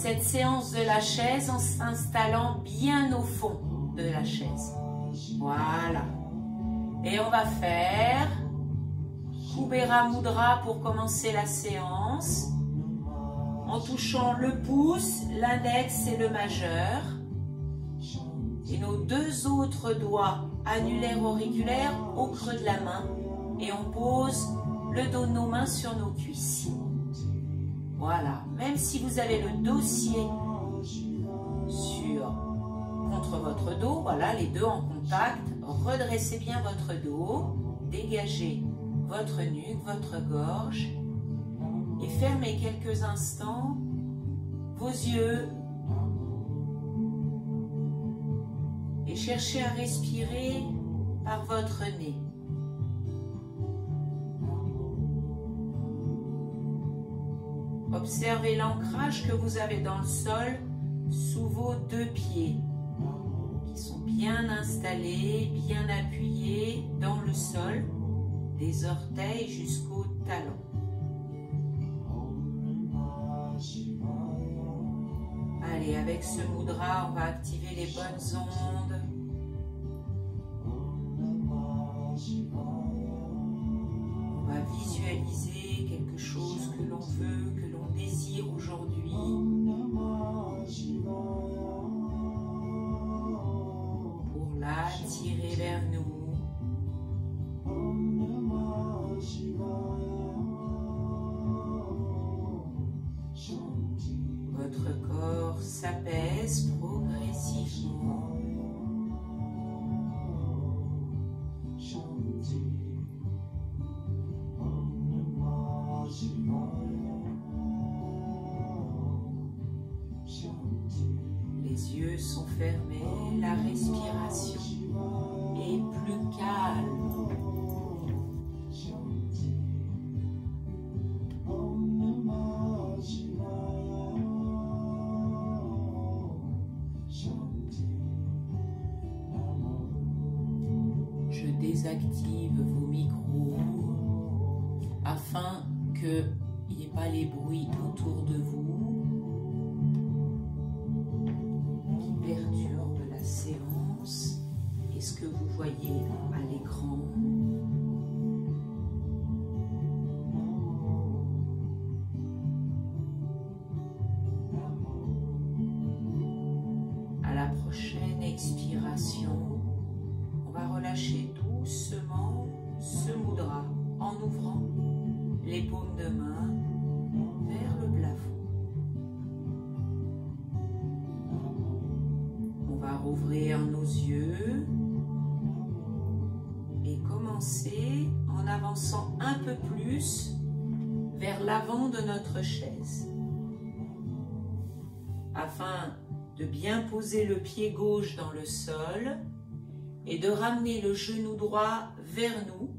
cette séance de la chaise en s'installant bien au fond de la chaise. Voilà. Et on va faire Kubera Mudra pour commencer la séance en touchant le pouce, l'index et le majeur et nos deux autres doigts annulaires auriculaires au creux de la main et on pose le dos de nos mains sur nos cuisses. Voilà, même si vous avez le dossier contre votre dos, voilà, les deux en contact, redressez bien votre dos, dégagez votre nuque, votre gorge et fermez quelques instants vos yeux et cherchez à respirer par votre nez. Observez l'ancrage que vous avez dans le sol sous vos deux pieds qui sont bien installés, bien appuyés dans le sol, des orteils jusqu'au talon. Allez, avec ce mudra, on va activer les bonnes ondes. On va visualiser quelque chose que l'on veut, que l'on désire aujourd'hui. Pour l'attirer vers nous. Votre corps s'apaise progressivement. Les yeux sont fermés, la respiration est plus calme. Je désactive vos micros afin qu'il n'y ait pas les bruits autour de vous qui perturbent la séance et ce que vous voyez à l'écran. À la prochaine expiration, on va relâcher doucement ce mudra en ouvrant les paumes de main vers le plafond. On va rouvrir nos yeux et commencer en avançant un peu plus vers l'avant de notre chaise. Afin de bien poser le pied gauche dans le sol et de ramener le genou droit vers nous,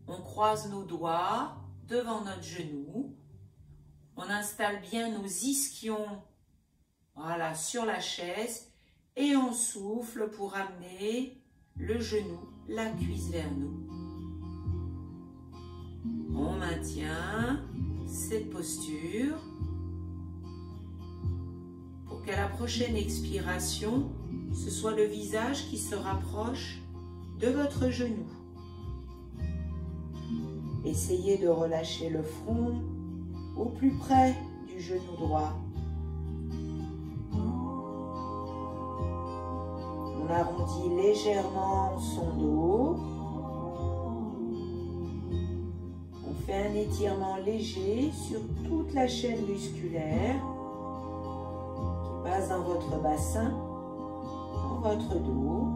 on croise nos doigts devant notre genou. On installe bien nos ischions, voilà, sur la chaise et on souffle pour amener le genou, la cuisse vers nous. On maintient cette posture pour qu'à la prochaine expiration, ce soit le visage qui se rapproche de votre genou. Essayez de relâcher le front au plus près du genou droit. On arrondit légèrement son dos. On fait un étirement léger sur toute la chaîne musculaire qui passe dans votre bassin, dans votre dos.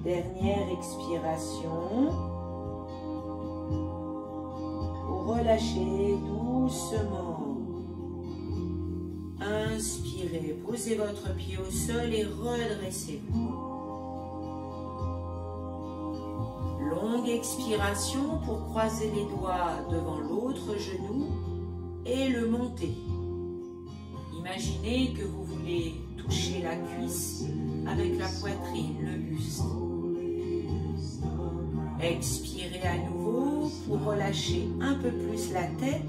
Dernière expiration pour relâcher doucement. Inspirez, posez votre pied au sol et redressez-vous. Longue expiration pour croiser les doigts devant l'autre genou et le monter. Imaginez que vous voulez toucher la cuisse avec la poitrine, le buste. Expirez à nouveau pour relâcher un peu plus la tête.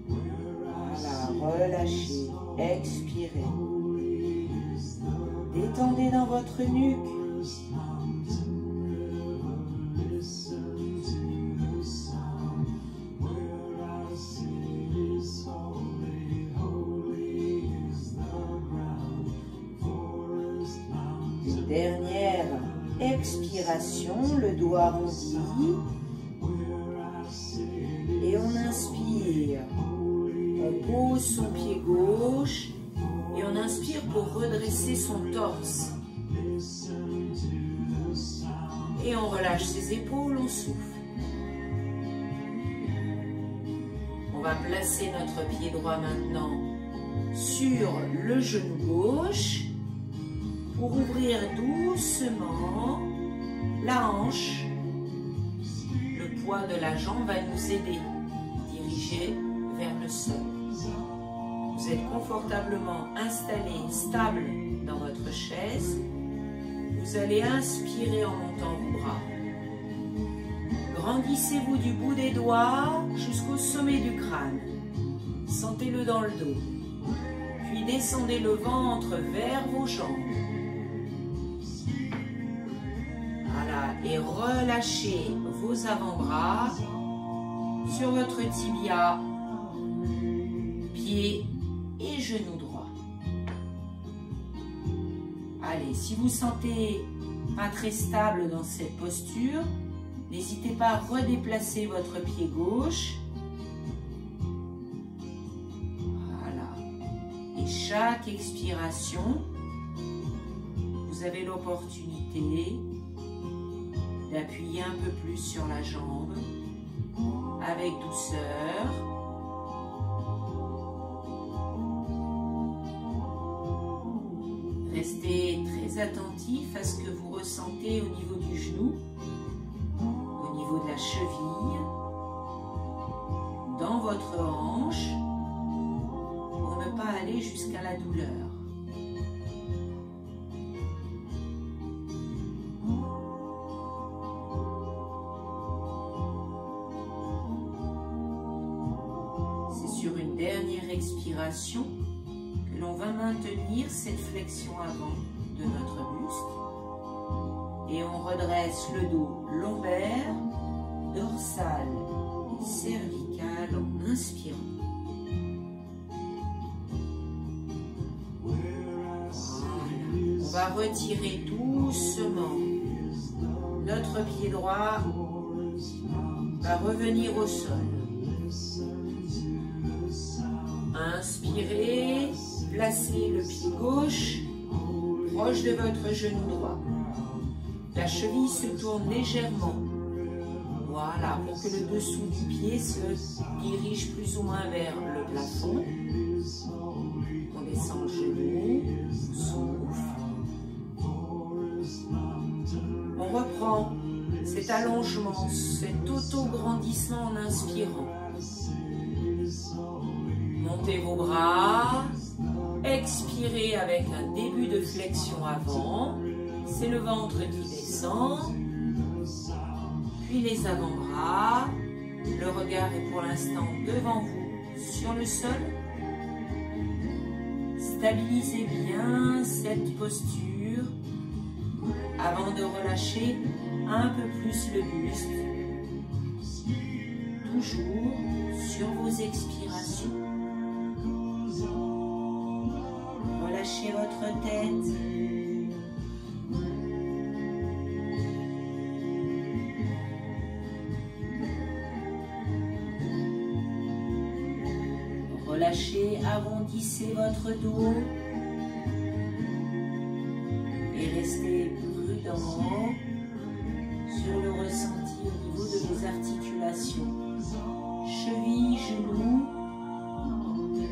Voilà, relâchez, expirez. Détendez dans votre nuque. Dernière expiration, le dos arrondi. Et on inspire. On pose son pied gauche. Et on inspire pour redresser son torse. Et on relâche ses épaules, on souffle. On va placer notre pied droit maintenant sur le genou gauche pour ouvrir doucement la hanche. Le poids de la jambe va nous aider, diriger vers le sol. Vous êtes confortablement installé, stable dans votre chaise. Vous allez inspirer en montant vos bras. Grandissez-vous du bout des doigts jusqu'au sommet du crâne. Sentez-le dans le dos. Puis descendez le ventre vers vos jambes. Voilà, et relâchez vos avant-bras sur votre tibia, pied et genou droit. Allez, si vous sentez pas très stable dans cette posture, n'hésitez pas à redéplacer votre pied gauche. Voilà. Et chaque expiration, vous avez l'opportunité d'appuyer un peu plus sur la jambe avec douceur. Restez très attentif à ce que vous ressentez au niveau du genou, au niveau de la cheville, dans votre hanche, pour ne pas aller jusqu'à la douleur. C'est sur une dernière expiration que l'on va maintenir cette flexion avant de notre buste et on redresse le dos lombaire, dorsal et cervical en inspirant. Voilà. On va retirer doucement notre pied droit, va revenir au sol. Inspirez, placez le pied gauche proche de votre genou droit. La cheville se tourne légèrement. Voilà, pour que le dessous du pied se dirige plus ou moins vers le plafond. On descend le genou, souffle. On reprend cet allongement, cet auto-grandissement en inspirant. Montez vos bras, expirez avec un début de flexion avant, c'est le ventre qui descend, puis les avant-bras, le regard est pour l'instant devant vous sur le sol. Stabilisez bien cette posture avant de relâcher un peu plus le buste, toujours sur vos expirations. Relâchez votre tête. Relâchez, arrondissez votre dos. Et restez prudent sur le ressenti au niveau de vos articulations. Chevilles, genoux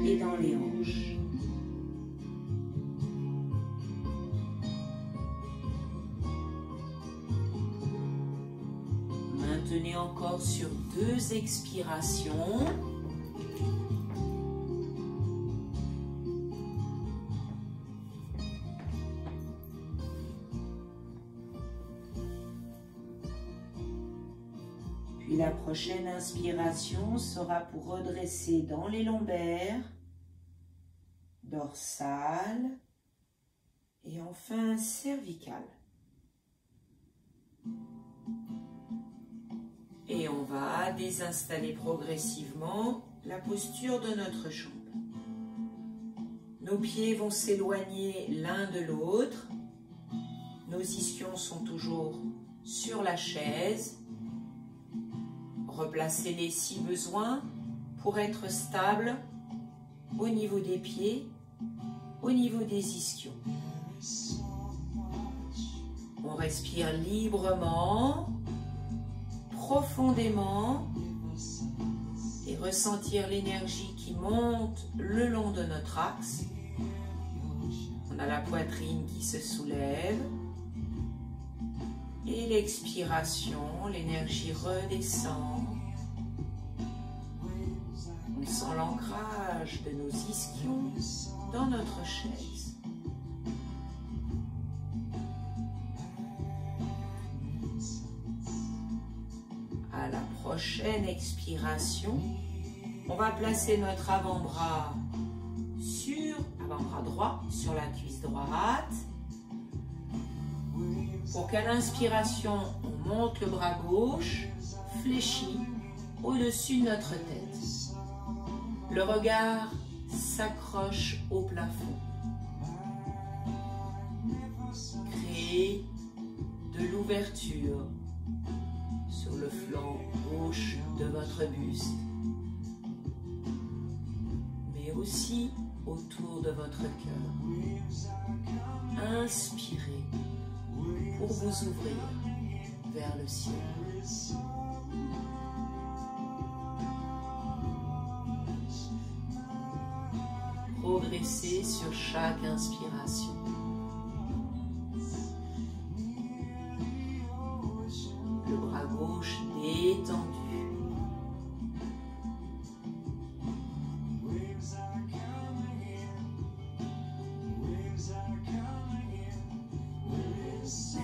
et dans les hanches. Maintenez encore sur 2 expirations. Puis la prochaine inspiration sera pour redresser dans les lombaires, dorsale et enfin cervicale. Et on va désinstaller progressivement la posture de notre jambe. Nos pieds vont s'éloigner l'un de l'autre. Nos ischions sont toujours sur la chaise. Replacez-les si besoin pour être stable au niveau des pieds, au niveau des ischions. On respire librement, profondément et ressentir l'énergie qui monte le long de notre axe. On a la poitrine qui se soulève et l'expiration, l'énergie redescend. On sent l'ancrage de nos ischions dans notre chaise. À la prochaine expiration, on va placer notre avant-bras droit sur la cuisse droite. Pour qu'à l'inspiration, on monte le bras gauche, fléchi au-dessus de notre tête. Le regard s'accroche au plafond. Créez de l'ouverture sur le flanc gauche de votre buste, mais aussi autour de votre cœur. Inspirez pour vous ouvrir vers le ciel. Progressez sur chaque inspiration. Le bras gauche détendu.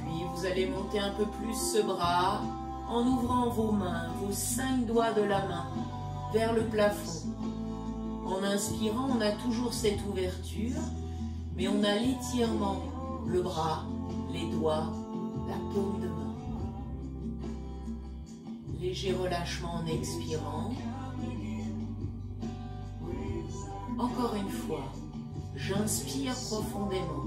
Puis vous allez monter un peu plus ce bras en ouvrant vos mains, vos 5 doigts de la main vers le plafond. En inspirant, on a toujours cette ouverture, mais on a l'étirement, le bras, les doigts, la paume de main. Léger relâchement en expirant. Encore une fois, j'inspire profondément.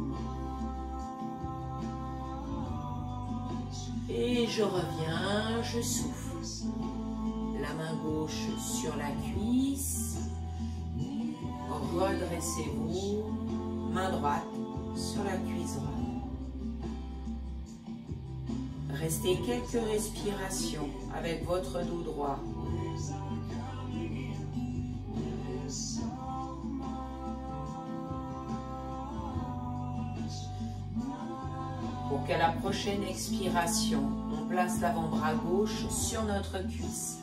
Et je reviens, je souffle. La main gauche sur la cuisse. Redressez-vous, main droite sur la cuisse droite. Restez quelques respirations avec votre dos droit. Pour qu'à la prochaine expiration, on place l'avant-bras gauche sur notre cuisse.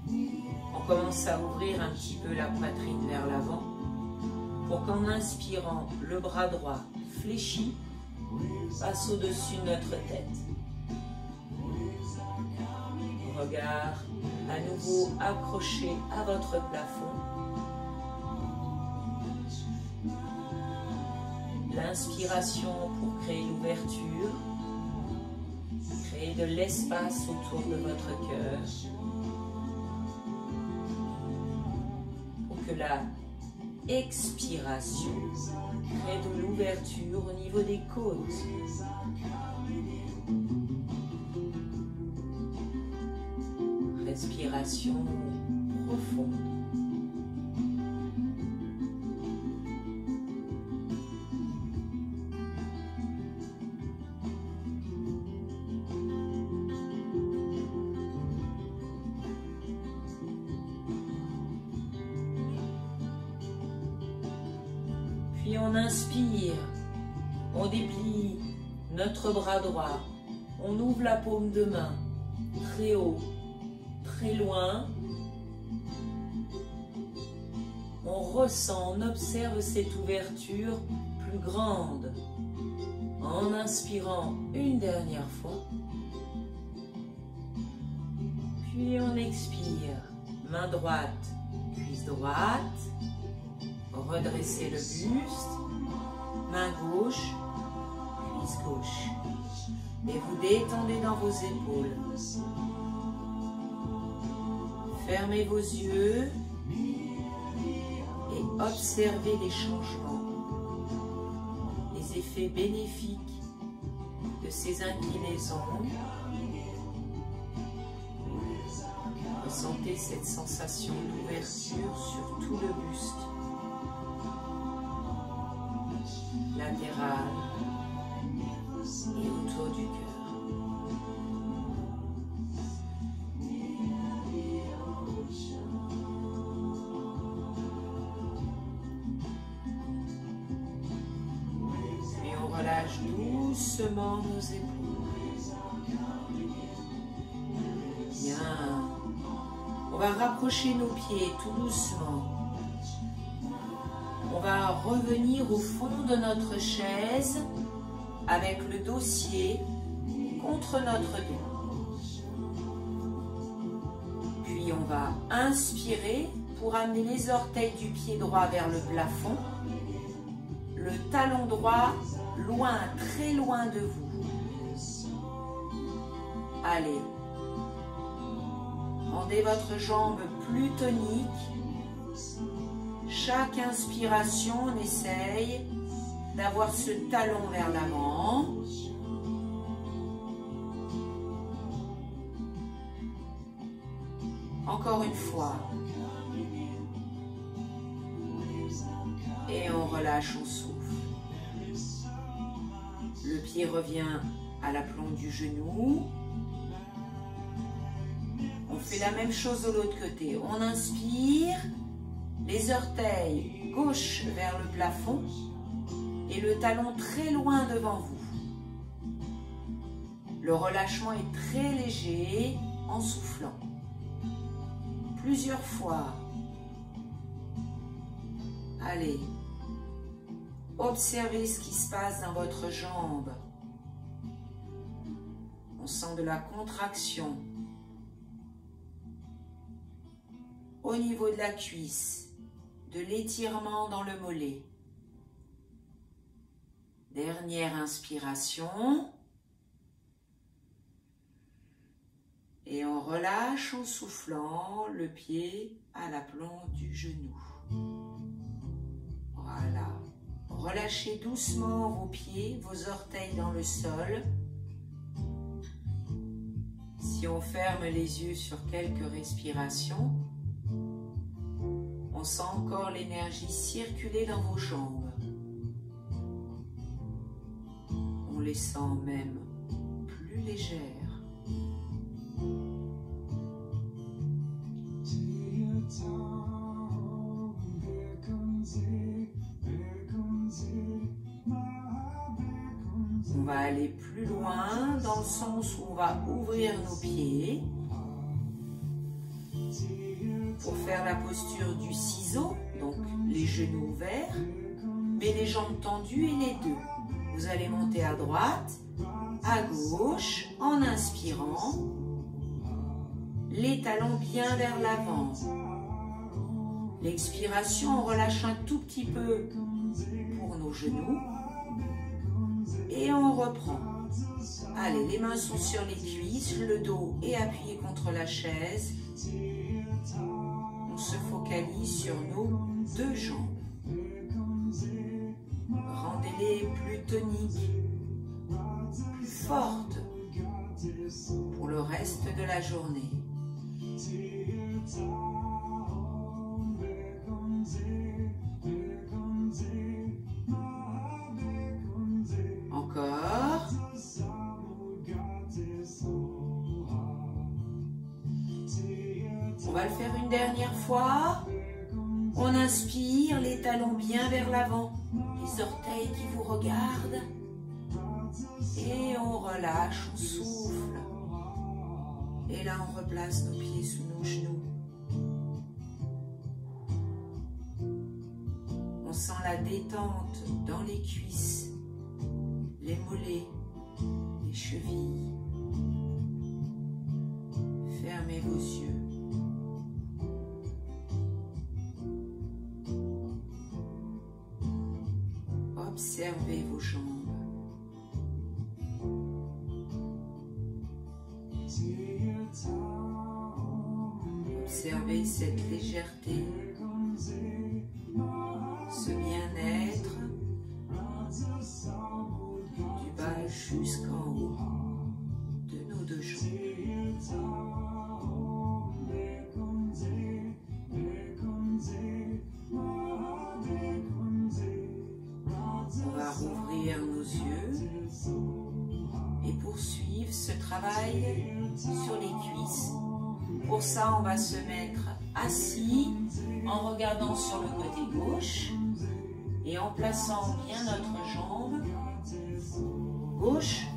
On commence à ouvrir un petit peu la poitrine vers l'avant. Pour qu'en inspirant, le bras droit fléchi passe au-dessus de notre tête. Regard à nouveau accroché à votre plafond. L'inspiration pour créer l'ouverture, créer de l'espace autour de votre cœur. Pour que la expiration crée de l'ouverture au niveau des côtes. Respiration profonde. Puis on inspire, on déplie notre bras droit, on ouvre la paume de main, très haut, très loin. On ressent, on observe cette ouverture plus grande. En inspirant une dernière fois, puis Puis on expire. Main droite, cuisse droite. Redressez le buste. Main gauche, cuisse gauche. Et vous détendez dans vos épaules. Fermez vos yeux et observez les changements, les effets bénéfiques de ces inclinaisons. Ressentez cette sensation d'ouverture sur tout le buste, latéral et autour du cœur. Puis on relâche doucement nos épaules. Bien. On va rapprocher nos pieds tout doucement. On va revenir au fond de notre chaise avec le dossier contre notre dos. Puis on va inspirer pour amener les orteils du pied droit vers le plafond, le talon droit loin, très loin de vous. Allez. Rendez votre jambe plus tonique. Chaque inspiration, on essaye d'avoir ce talon vers l'avant. Encore une fois. Et on relâche, on souffle. Le pied revient à l'aplomb du genou. On fait la même chose de l'autre côté. On inspire, les orteils gauche vers le plafond et le talon très loin devant vous. Le relâchement est très léger en soufflant. Plusieurs fois. Allez. Observez ce qui se passe dans votre jambe. On sent de la contraction au niveau de la cuisse, de l'étirement dans le mollet. Dernière inspiration. Et on relâche en soufflant le pied à l'aplomb du genou. Voilà. Relâchez doucement vos pieds, vos orteils dans le sol. Si on ferme les yeux sur quelques respirations, on sent encore l'énergie circuler dans vos jambes. On les sent même plus légères. On va aller plus loin dans le sens où on va ouvrir nos pieds pour faire la posture du ciseau, donc les genoux ouverts, mais les jambes tendues et les deux. Vous allez monter à droite, à gauche, en inspirant, les talons bien vers l'avant. L'expiration, on relâche un tout petit peu pour nos genoux et on reprend. Allez, les mains sont sur les cuisses, le dos est appuyé contre la chaise. On se focalise sur nos deux jambes. Rendez-les plus toniques, plus fortes pour le reste de la journée. Encore. On va le faire une dernière fois. On inspire, les talons bien vers l'avant, les orteils qui vous regardent. Et on relâche, on souffle. Et là, on replace nos pieds sous nos genoux. On sent la détente dans les cuisses, les mollets, les chevilles. Fermez Fermez vos yeux. Observez vos jambes. Observez cette légèreté, ce bien-être du bas jusqu'en haut de nos deux jambes. On va rouvrir nos yeux et poursuivre ce travail sur les cuisses. Pour ça, on va se mettre assis en regardant sur le côté gauche et en plaçant bien notre jambe gauche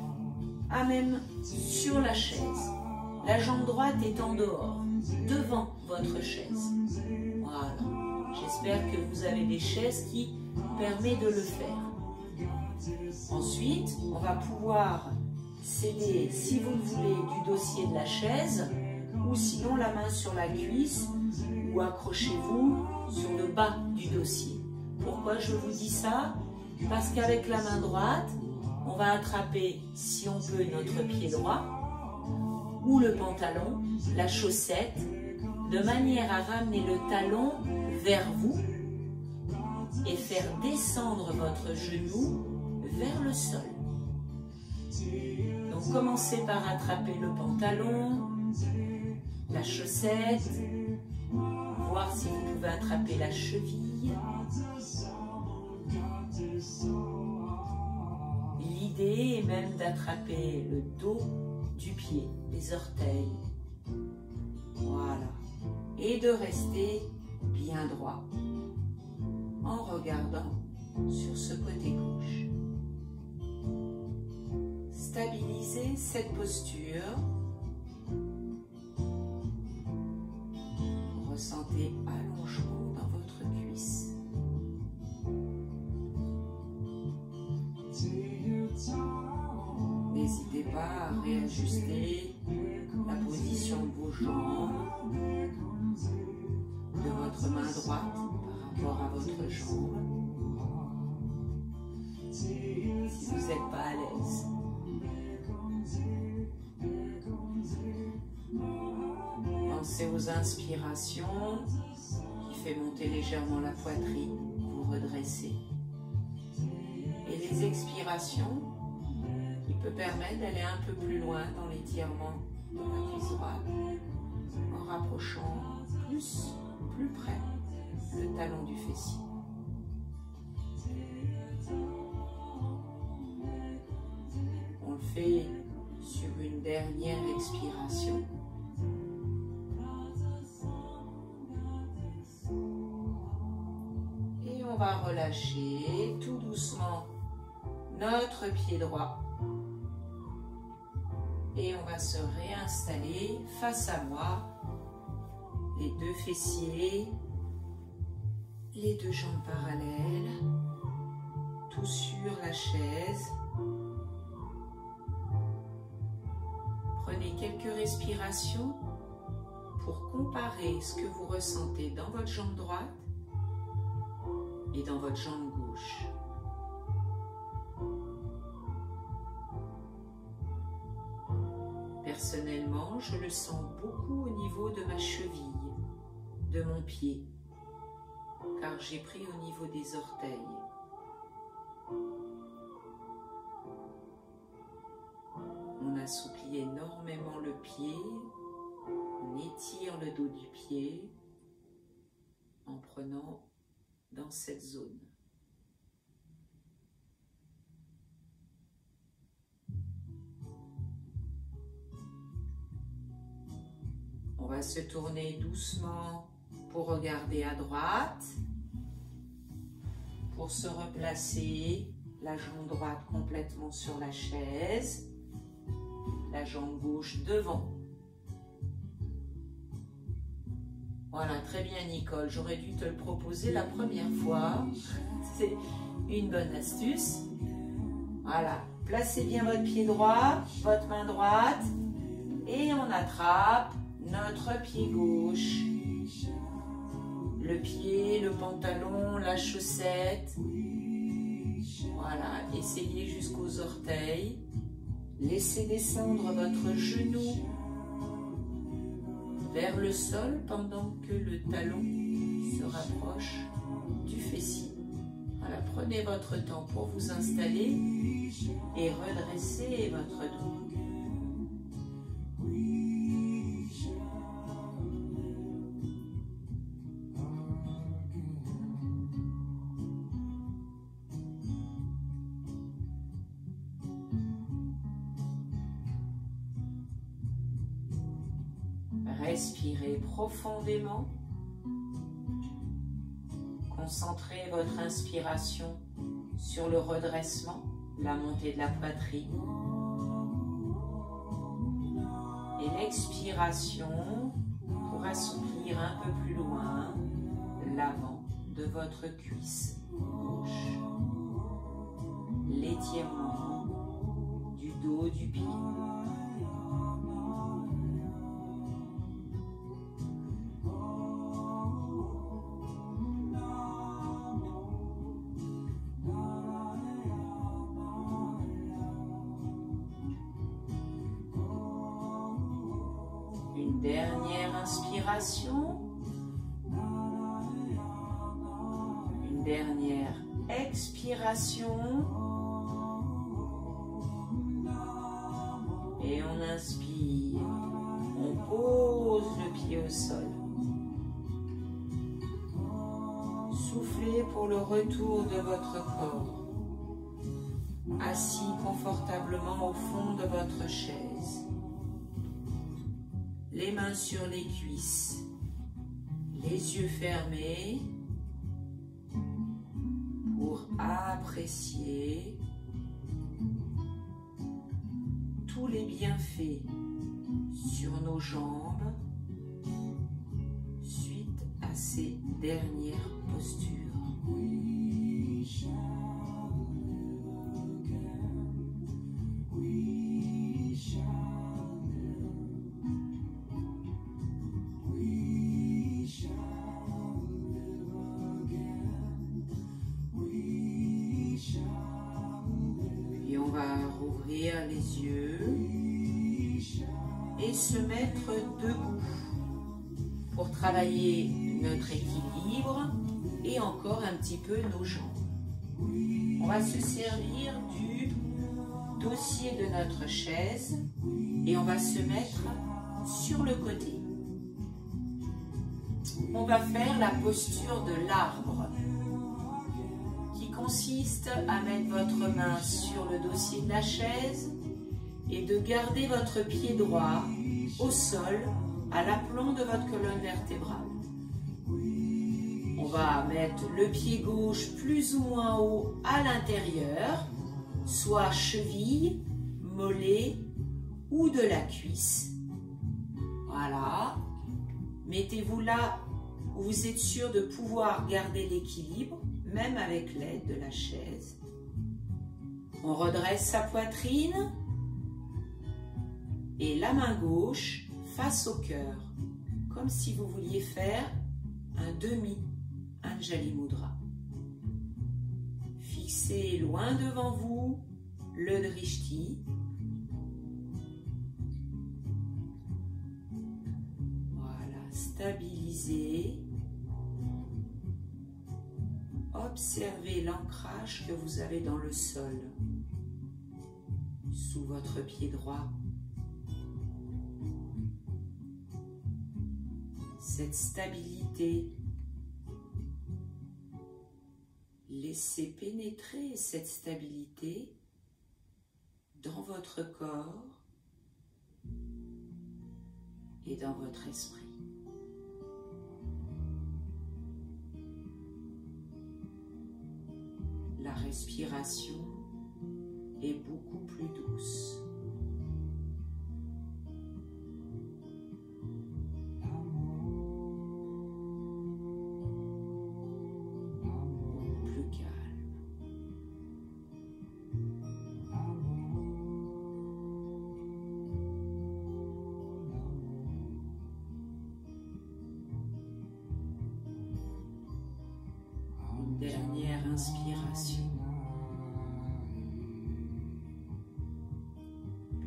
à même sur la chaise. La jambe droite est en dehors, devant votre chaise. Voilà. J'espère que vous avez des chaises qui permettent de le faire. Ensuite, on va pouvoir s'aider, si vous le voulez, du dossier de la chaise, ou sinon la main sur la cuisse, ou accrochez-vous sur le bas du dossier. Pourquoi je vous dis ça? Parce qu'avec la main droite, on va attraper, si on peut, notre pied droit, ou le pantalon, la chaussette, de manière à ramener le talon vers vous et faire descendre votre genou vers le sol. Donc commencez par attraper le pantalon, la chaussette, voir si vous pouvez attraper la cheville. L'idée est même d'attraper le dos du pied, les orteils. Voilà. Et de rester bien droit en regardant sur ce côté gauche. Stabilisez cette posture. Ressentez allongement dans votre cuisse. N'hésitez pas à réajuster la position de vos jambes, de votre main droite par rapport à votre jambe. Si vous n'êtes pas à l'aise. Pensez aux inspirations qui fait monter légèrement la poitrine, vous redressez. Et les expirations qui peut permettre d'aller un peu plus loin dans l'étirement de la cuisse droite en rapprochant plus près le talon du fessier. On le fait sur une dernière expiration. Et on va relâcher tout doucement notre pied droit. Et on va se réinstaller face à moi, les deux fessiers, les deux jambes parallèles, tout sur la chaise. Prenez quelques respirations pour comparer ce que vous ressentez dans votre jambe droite et dans votre jambe gauche. Personnellement, je le sens beaucoup au niveau de ma cheville, de mon pied, car j'ai pris au niveau des orteils. On assouplit énormément le pied, on étire le dos du pied en prenant dans cette zone. On va se tourner doucement pour regarder à droite, pour se replacer, la jambe droite complètement sur la chaise, la jambe gauche devant. Voilà, très bien Nicole, j'aurais dû te le proposer la première fois. C'est une bonne astuce. Voilà, placez bien votre pied droit, votre main droite et on attrape notre pied gauche, le pied, le pantalon, la chaussette. Voilà, essayez jusqu'aux orteils. Laissez descendre votre genou vers le sol pendant que le talon se rapproche du fessier. Voilà, prenez votre temps pour vous installer et redresser votre dos. Respirez profondément. Concentrez votre inspiration sur le redressement, la montée de la poitrine. Et l'expiration pour assouplir un peu plus loin l'avant de votre cuisse gauche. L'étirement du dos du pied. Une dernière inspiration. Une dernière expiration. Et on inspire. On pose le pied au sol. Soufflez pour le retour de votre corps. Assis confortablement au fond de votre chaise. Les mains sur les cuisses, les yeux fermés pour apprécier tous les bienfaits sur nos jambes suite à ces dernières postures. Les yeux et se mettre debout pour travailler notre équilibre et encore un petit peu nos jambes. On va se servir du dossier de notre chaise et on va se mettre sur le côté. On va faire la posture de l'arbre qui consiste à mettre votre main sur le dossier de la chaise et de garder votre pied droit au sol à l'aplomb de votre colonne vertébrale. On va mettre le pied gauche plus ou moins haut à l'intérieur, soit cheville, mollet ou de la cuisse. Voilà. Mettez-vous là où vous êtes sûr de pouvoir garder l'équilibre, même avec l'aide de la chaise. On redresse sa poitrine et la main gauche face au cœur, comme si vous vouliez faire un demi Anjali Mudra. Fixez loin devant vous le Drishti. Voilà, stabilisez. Observez l'ancrage que vous avez dans le sol, sous votre pied droit. Cette stabilité, laissez pénétrer cette stabilité dans votre corps et dans votre esprit. La respiration est beaucoup plus douce. Plus calme. inspiration.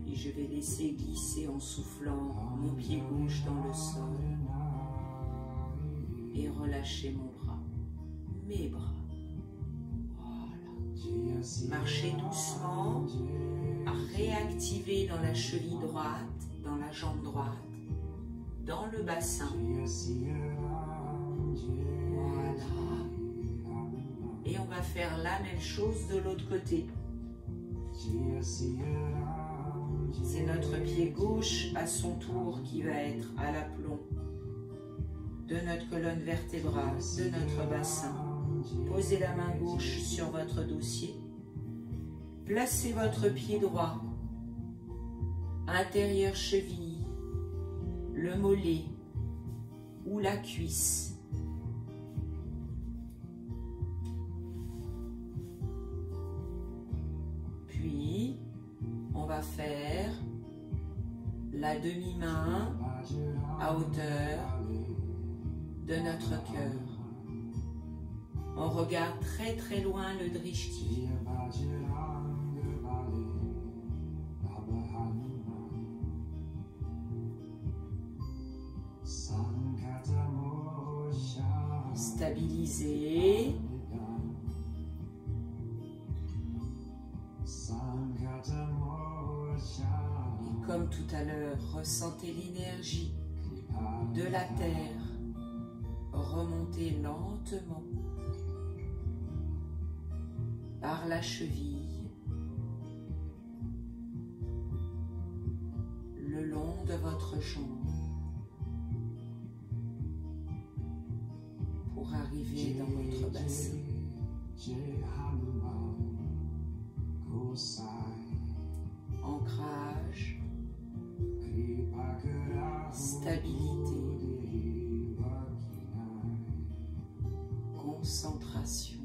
Puis je vais laisser glisser en soufflant mon pied gauche dans le sol et relâcher mon bras, mes bras. Voilà. Marchez doucement à réactiver dans la cheville droite, dans la jambe droite, dans le bassin. Voilà. Et on va faire la même chose de l'autre côté. C'est notre pied gauche à son tour qui va être à l'aplomb de notre colonne vertébrale, de notre bassin. Posez la main gauche sur votre dossier. Placez votre pied droit, intérieur cheville, le mollet ou la cuisse. Puis, on va faire la demi-main à hauteur de notre cœur. On regarde très très loin le drishti. Stabilisez. Et comme tout à l'heure, ressentez l'énergie de la terre remonter lentement par la cheville, le long de votre jambe, pour arriver dans votre bassin. Ancrage, stabilité, concentration.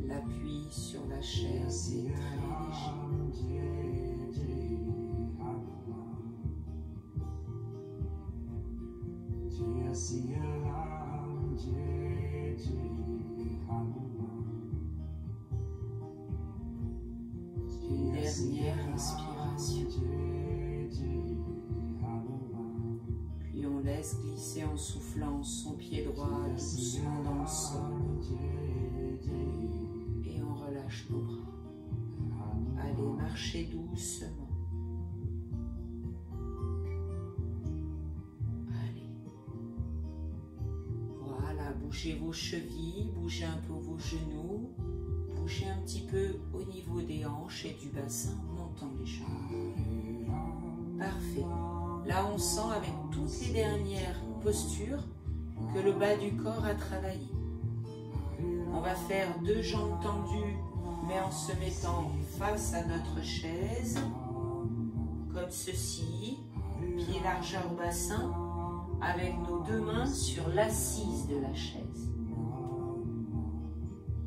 L'appui sur la chaise est très léger. Une dernière inspiration. Puis on laisse glisser en soufflant son pied droit doucement dans le sol. Et on relâche nos bras. Allez, marchez doucement. Allez. Voilà, bougez vos chevilles, bougez un peu vos genoux, bougez un petit peu au niveau des hanches et du bassin, montant les jambes. Parfait. Là, on sent avec toutes les dernières postures que le bas du corps a travaillé. On va faire 2 jambes tendues, mais en se mettant face à notre chaise, comme ceci, pied largeur bassin, avec nos 2 mains sur l'assise de la chaise.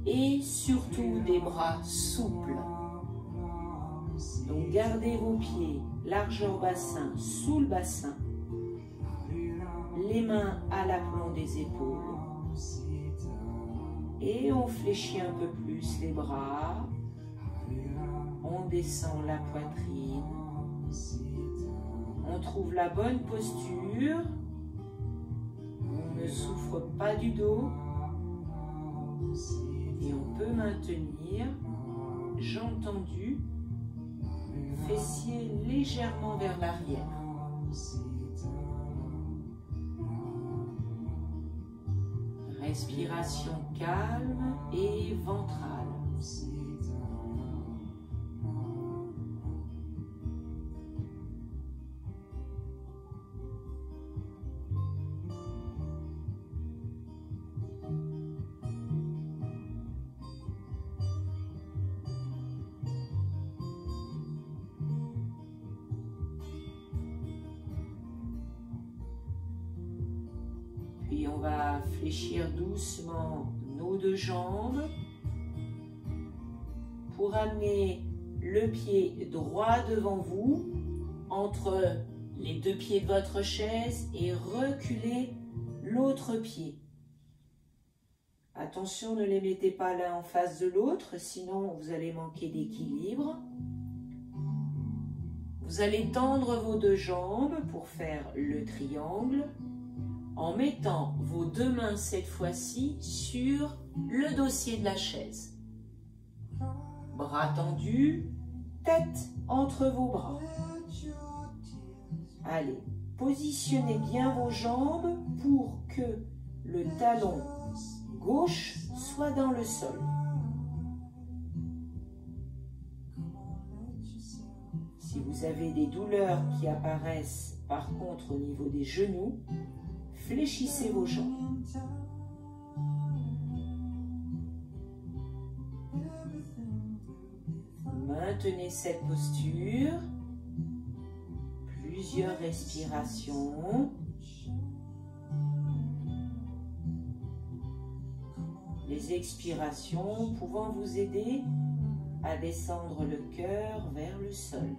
Et surtout des bras souples. Donc gardez vos pieds largeur bassin sous le bassin, les mains à l'aplomb des épaules. Et on fléchit un peu plus les bras, on descend la poitrine, on trouve la bonne posture, on ne souffre pas du dos et on peut maintenir, jambes tendues, fessiers légèrement vers l'arrière. Respiration calme et ventrale. Puis on va fléchir doucement nos 2 jambes pour amener le pied droit devant vous, entre les deux pieds de votre chaise et reculer l'autre pied. Attention, ne les mettez pas l'un en face de l'autre, sinon vous allez manquer d'équilibre. Vous allez tendre vos deux jambes pour faire le triangle en mettant vos deux mains cette fois-ci sur le dossier de la chaise. Bras tendus, tête entre vos bras. Allez, positionnez bien vos jambes pour que le talon gauche soit dans le sol. Si vous avez des douleurs qui apparaissent par contre au niveau des genoux, fléchissez vos jambes. Maintenez cette posture. Plusieurs respirations. Les expirations pouvant vous aider à descendre le cœur vers le sol.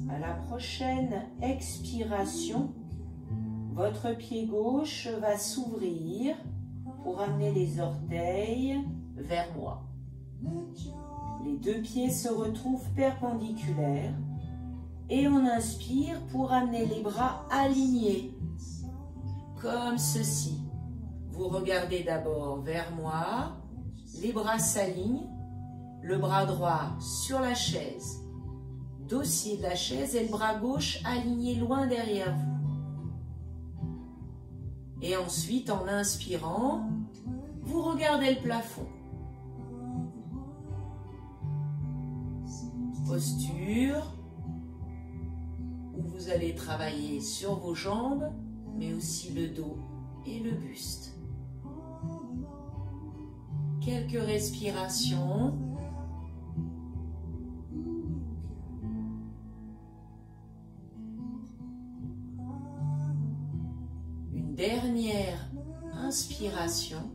À la prochaine expiration, votre pied gauche va s'ouvrir pour amener les orteils vers moi. Les deux pieds se retrouvent perpendiculaires et on inspire pour amener les bras alignés, comme ceci. Vous regardez d'abord vers moi, les bras s'alignent, le bras droit sur la chaise, dossier de la chaise et le bras gauche aligné loin derrière vous. Et ensuite, en inspirant, vous regardez le plafond. Posture où vous allez travailler sur vos jambes, mais aussi le dos et le buste. Quelques respirations. Dernière inspiration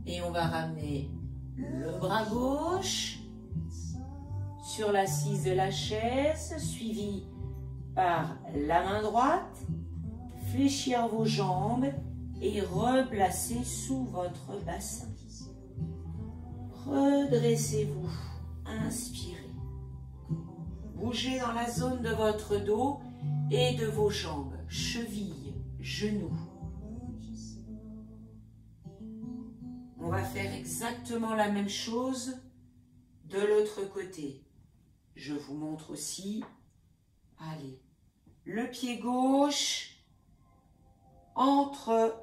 et on va ramener le bras gauche sur l'assise de la chaise, suivi par la main droite, fléchir vos jambes et replacer sous votre bassin. Redressez-vous, inspirez. Bougez dans la zone de votre dos et de vos jambes, chevilles, genoux. On va faire exactement la même chose de l'autre côté. Je vous montre aussi. Allez, le pied gauche entre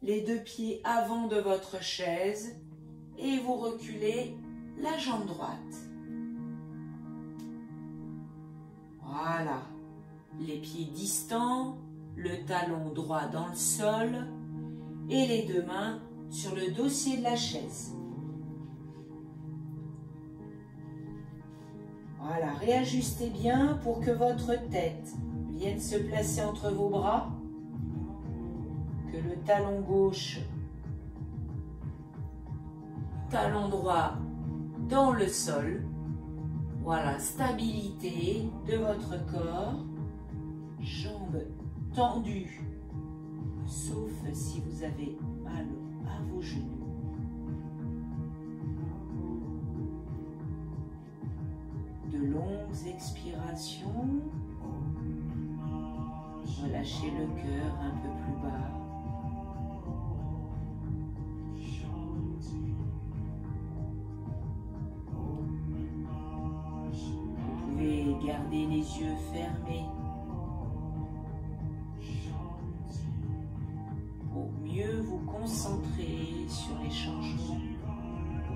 les deux pieds avant de votre chaise et vous reculez la jambe droite. Voilà. Les pieds distants, le talon droit dans le sol et les deux mains sur le dossier de la chaise. Voilà, réajustez bien pour que votre tête vienne se placer entre vos bras, que le talon gauche, talon droit dans le sol. Voilà, stabilité de votre corps. Jambes tendues, sauf si vous avez mal à vos genoux. De longues expirations. Relâchez le cœur un peu plus bas. Vous pouvez garder les yeux fermés pour mieux vous concentrer sur les changements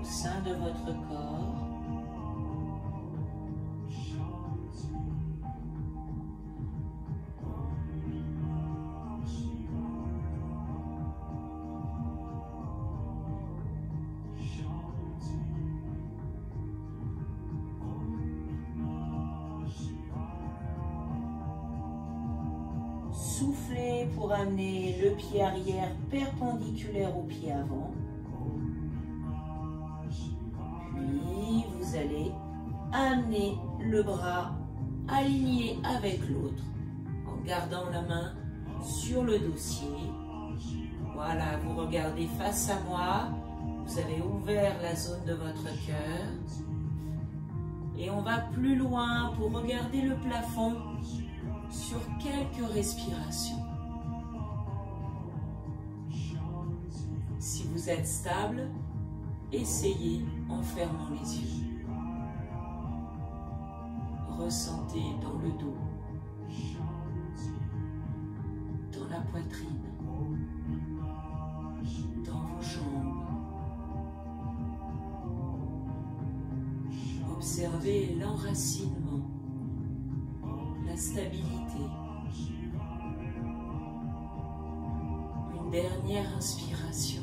au sein de votre corps. soufflez pour amener le pied arrière perpendiculaire au pied avant. Puis vous allez amener le bras aligné avec l'autre en gardant la main sur le dossier. Voilà, vous regardez face à moi. Vous avez ouvert la zone de votre cœur. Et on va plus loin pour regarder le plafond sur quelques respirations. Si vous êtes stable, essayez en fermant les yeux. Ressentez dans le dos, dans la poitrine, dans vos jambes. Observez l'enracinement, la stabilité. Une dernière inspiration.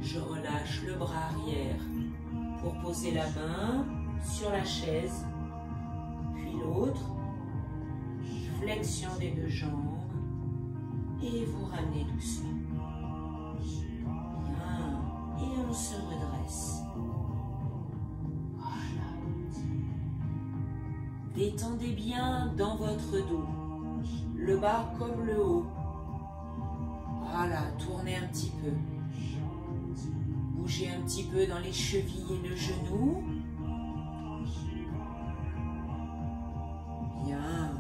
Je relâche le bras arrière pour poser la main sur la chaise, puis l'autre. Flexion des deux jambes et vous ramenez doucement. Bien. Et on se redresse. Détendez bien dans votre dos, le bas comme le haut. Voilà, tournez un petit peu. Bougez un petit peu dans les chevilles et le genou. Bien.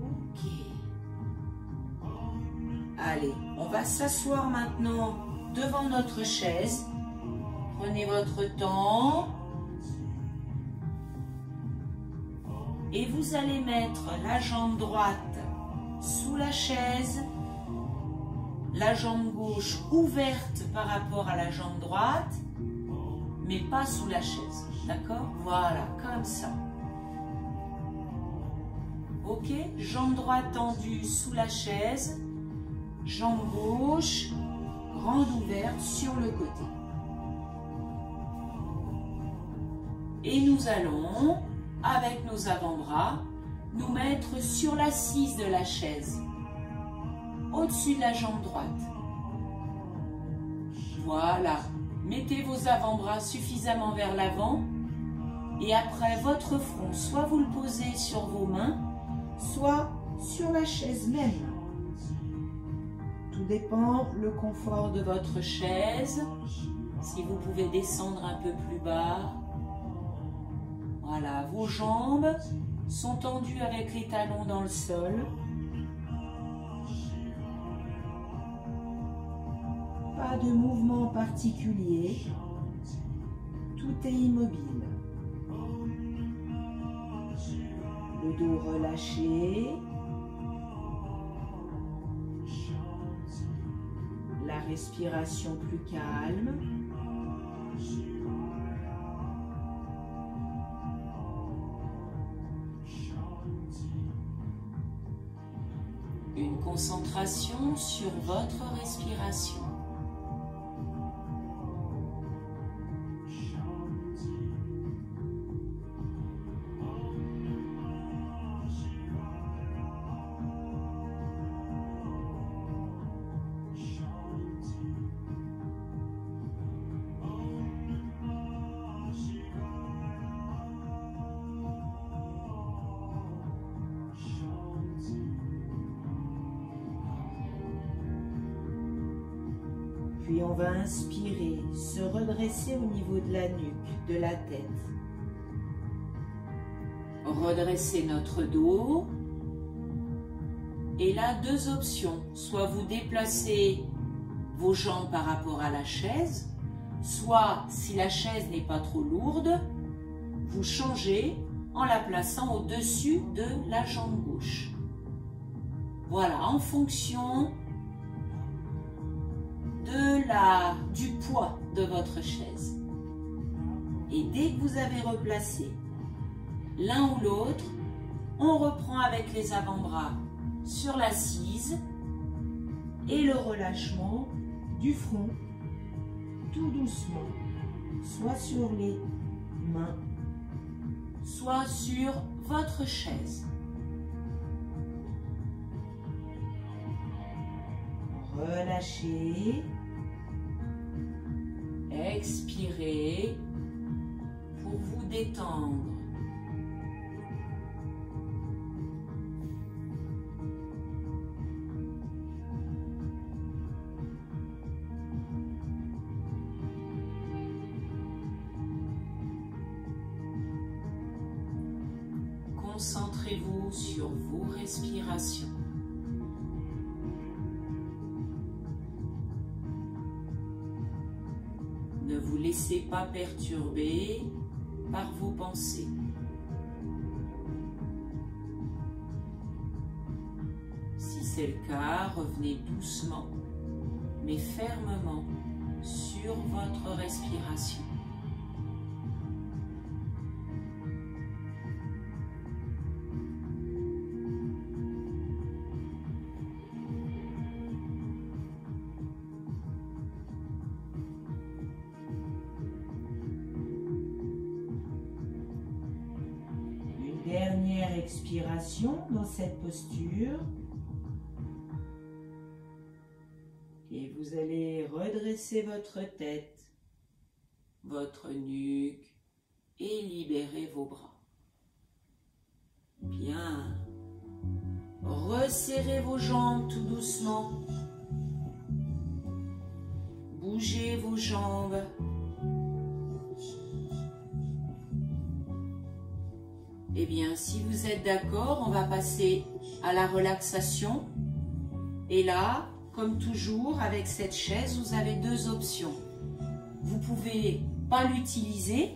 Ok. Allez, on va s'asseoir maintenant devant notre chaise. Prenez votre temps. Et vous allez mettre la jambe droite sous la chaise, la jambe gauche ouverte par rapport à la jambe droite, mais pas sous la chaise, d'accord? Voilà, comme ça. Ok, jambe droite tendue sous la chaise, jambe gauche grande ouverte sur le côté. Et nous allons, avec nos avant-bras, nous mettre sur l'assise de la chaise, au-dessus de la jambe droite. Voilà, mettez vos avant-bras suffisamment vers l'avant et après votre front, soit vous le posez sur vos mains, soit sur la chaise même. Tout dépend le confort de votre chaise, si vous pouvez descendre un peu plus bas. Voilà, vos jambes sont tendues avec les talons dans le sol. Pas de mouvement particulier. Tout est immobile. Le dos relâché. La respiration plus calme. Une concentration sur votre respiration. Puis on va inspirer, se redresser au niveau de la nuque, de la tête. Redresser notre dos. Et là, deux options. Soit vous déplacez vos jambes par rapport à la chaise, soit, si la chaise n'est pas trop lourde, vous changez en la plaçant au-dessus de la jambe gauche. Voilà, en fonction du poids de votre chaise. Et dès que vous avez replacé l'un ou l'autre, on reprend avec les avant-bras sur l'assise et le relâchement du front, tout doucement, soit sur les mains, soit sur votre chaise. Relâchez. Expirez pour vous détendre. Concentrez-vous sur vos respirations. Ne vous laissez pas perturber par vos pensées. Si c'est le cas, revenez doucement mais fermement sur votre respiration. Dernière expiration dans cette posture. Et vous allez redresser votre tête, votre nuque et libérer vos bras. Bien. Resserrez vos jambes tout doucement. Bougez vos jambes. Eh bien, si vous êtes d'accord, on va passer à la relaxation. Et là, comme toujours, avec cette chaise, vous avez deux options. Vous pouvez pas l'utiliser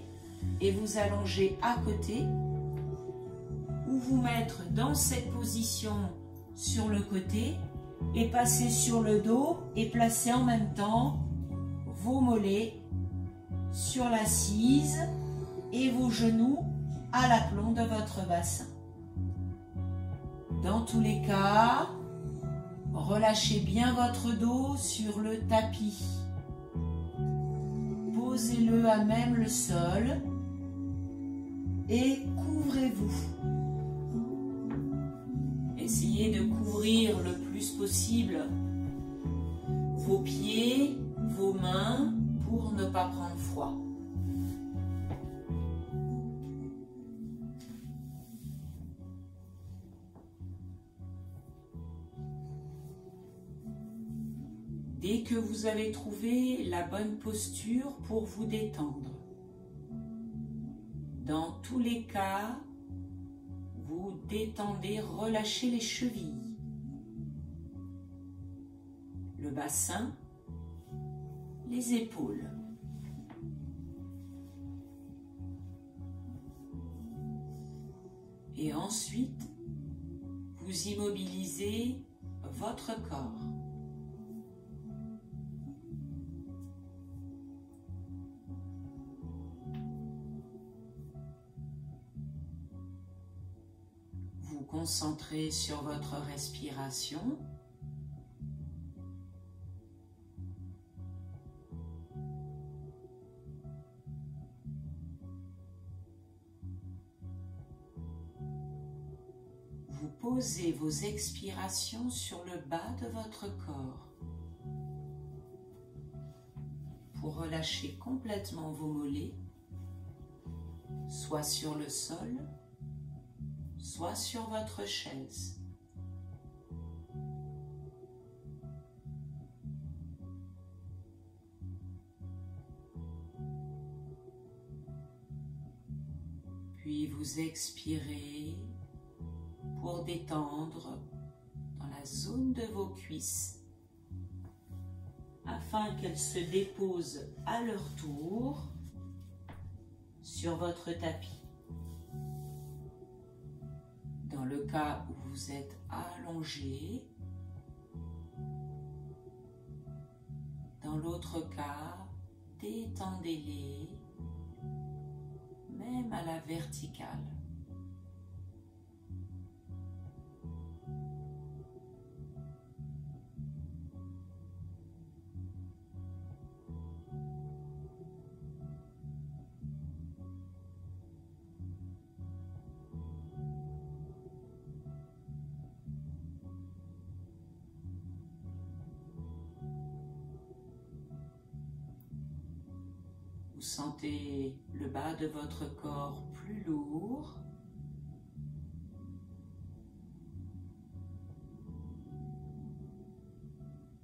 et vous allonger à côté, ou vous mettre dans cette position sur le côté et passer sur le dos et placer en même temps vos mollets sur l'assise et vos genoux à l'aplomb de votre bassin. Dans tous les cas, relâchez bien votre dos sur le tapis. Posez-le à même le sol et couvrez-vous. Essayez de couvrir le plus possible vos pieds, vos mains pour ne pas prendre froid. Dès que vous avez trouvé la bonne posture pour vous détendre, dans tous les cas, vous détendez, relâchez les chevilles, le bassin, les épaules. Et ensuite, vous immobilisez votre corps. Vous concentrez sur votre respiration. Vous posez vos expirations sur le bas de votre corps pour relâcher complètement vos mollets, soit sur le sol, soit sur votre chaise. Puis vous expirez pour détendre dans la zone de vos cuisses afin qu'elles se déposent à leur tour sur votre tapis. Dans le cas où vous êtes allongé, dans l'autre cas, détendez-les, même à la verticale. Vous sentez le bas de votre corps plus lourd.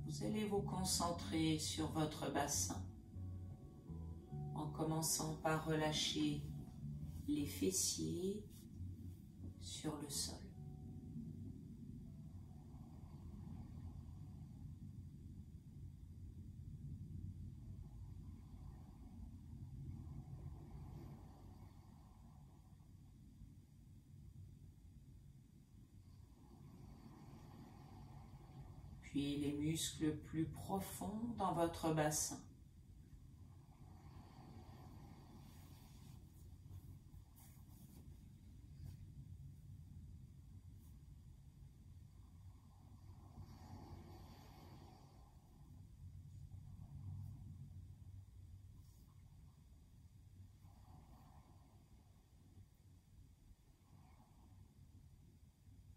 Vous allez vous concentrer sur votre bassin en commençant par relâcher les fessiers sur le sol. Puis les muscles plus profonds dans votre bassin.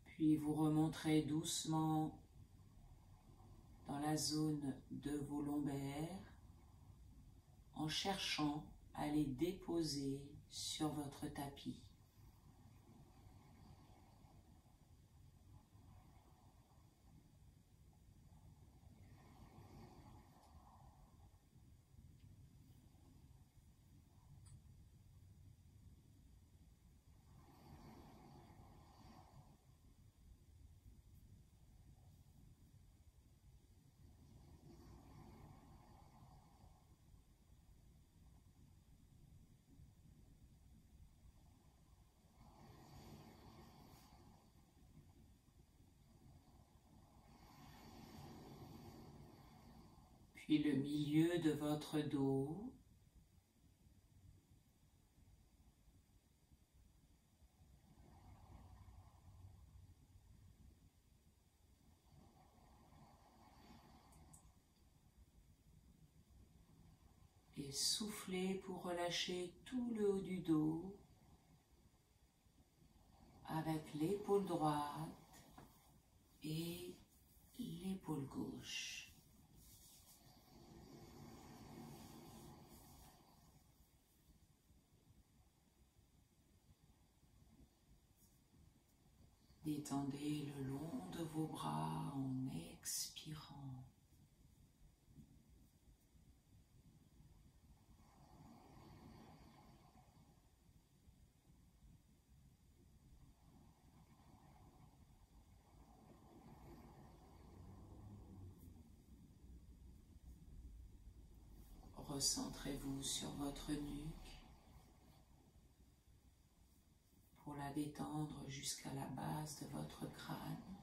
Puis vous remonterez doucement dans la zone de vos lombaires en cherchant à les déposer sur votre tapis. Puis le milieu de votre dos. Et soufflez pour relâcher tout le haut du dos avec l'épaule droite et l'épaule gauche. Détendez le long de vos bras en expirant. Recentrez-vous sur votre nuque pour la détendre jusqu'à la base de votre crâne.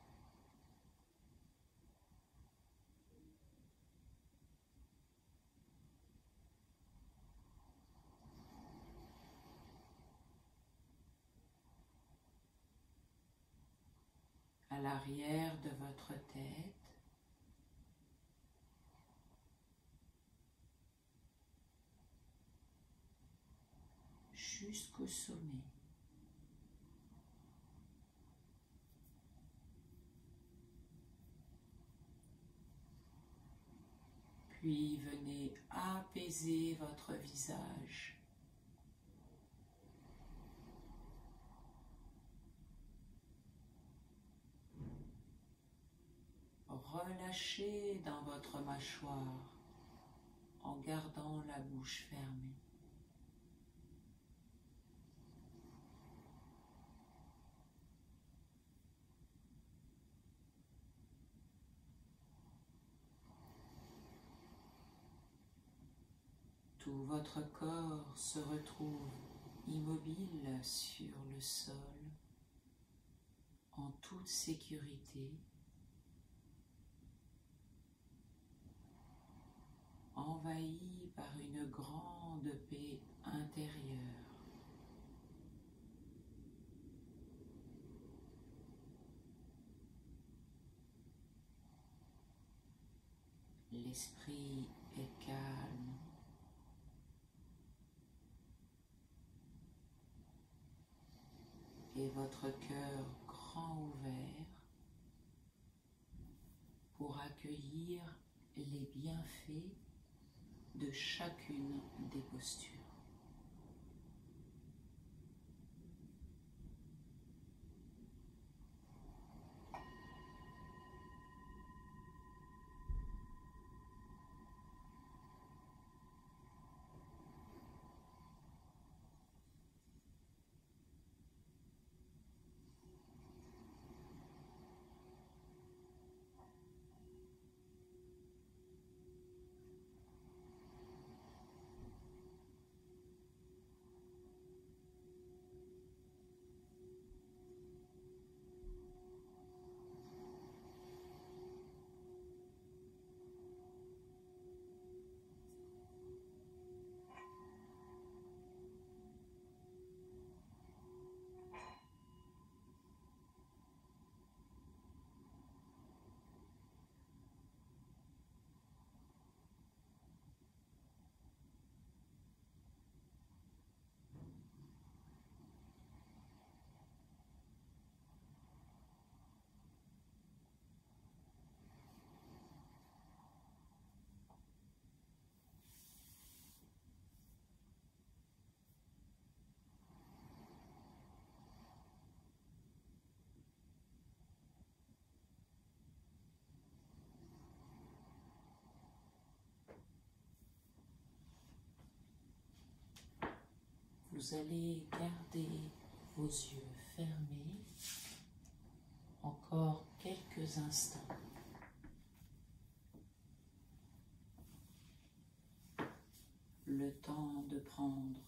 À l'arrière de votre tête. Jusqu'au sommet. Puis venez apaiser votre visage. Relâchez dans votre mâchoire en gardant la bouche fermée. Tout votre corps se retrouve immobile sur le sol, en toute sécurité, envahi par une grande paix intérieure. L'esprit est calme. Et votre cœur grand ouvert pour accueillir les bienfaits de chacune des postures. Vous allez garder vos yeux fermés encore quelques instants. Le temps de prendre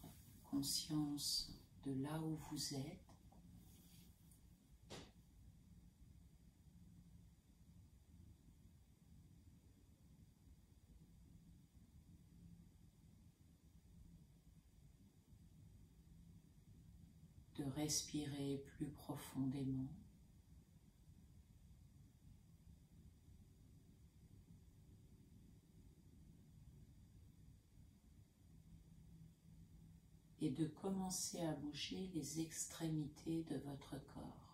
conscience de là où vous êtes. De respirer plus profondément. Et de commencer à bouger les extrémités de votre corps.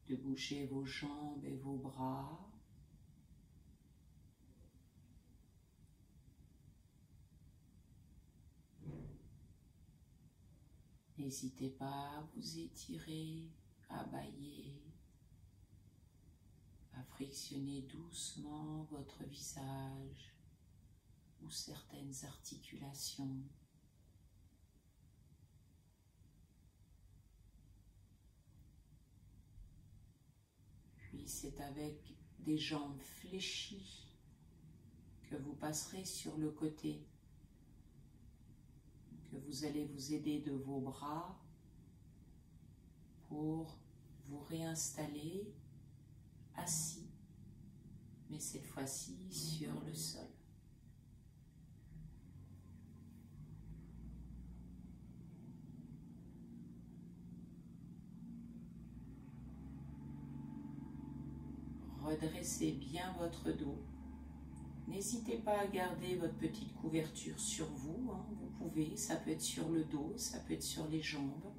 De bouger vos jambes et vos bras. N'hésitez pas à vous étirer, à bâiller, à frictionner doucement votre visage ou certaines articulations. Puis c'est avec des jambes fléchies que vous passerez sur le côté, que vous allez vous aider de vos bras pour vous réinstaller assis, mais cette fois-ci sur le sol. Redressez bien votre dos. N'hésitez pas à garder votre petite couverture sur vous, hein. Vous pouvez, ça peut être sur le dos, ça peut être sur les jambes.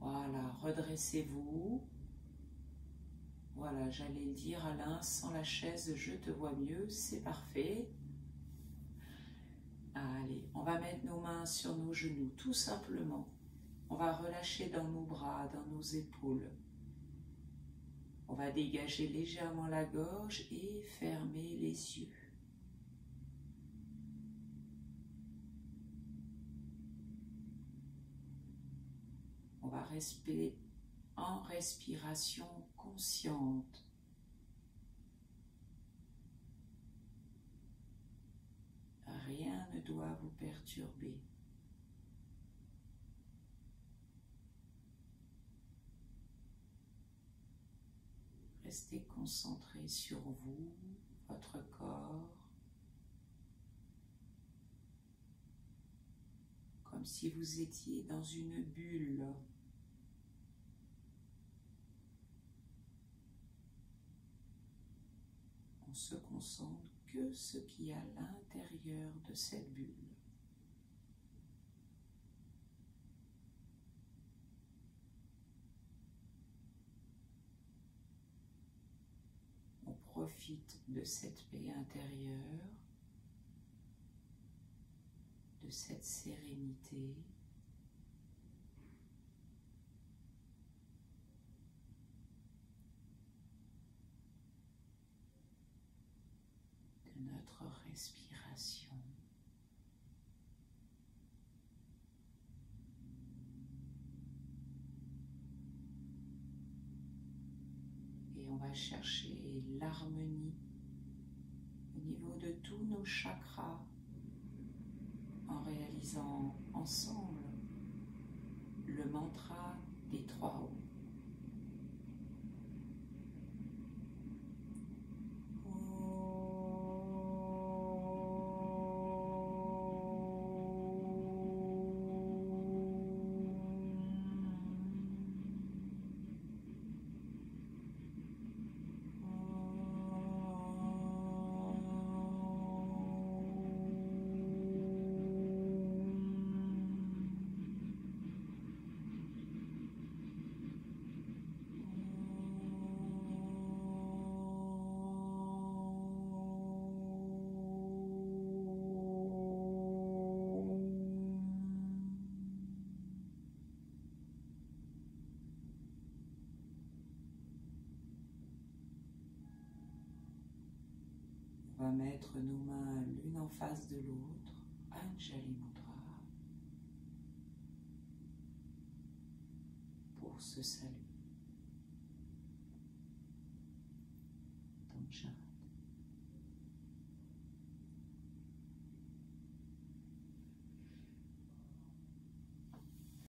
Voilà, redressez-vous. Voilà, j'allais le dire Alain, sans la chaise je te vois mieux, c'est parfait. Allez, on va mettre nos mains sur nos genoux, tout simplement. On va relâcher dans nos bras, dans nos épaules. On va dégager légèrement la gorge et fermer les yeux. On va respirer en respiration consciente. Rien ne doit vous perturber. Restez concentré sur vous, votre corps, comme si vous étiez dans une bulle. On on se concentre que ce qui est à l'intérieur de cette bulle. On profite de cette paix intérieure, de cette sérénité, de notre respiration. Et on va chercher l'harmonie au niveau de tous nos chakras en réalisant ensemble le mantra des 3 O. On va mettre nos mains l'une en face de l'autre, Anjali Mudra, pour se saluer. Danjana.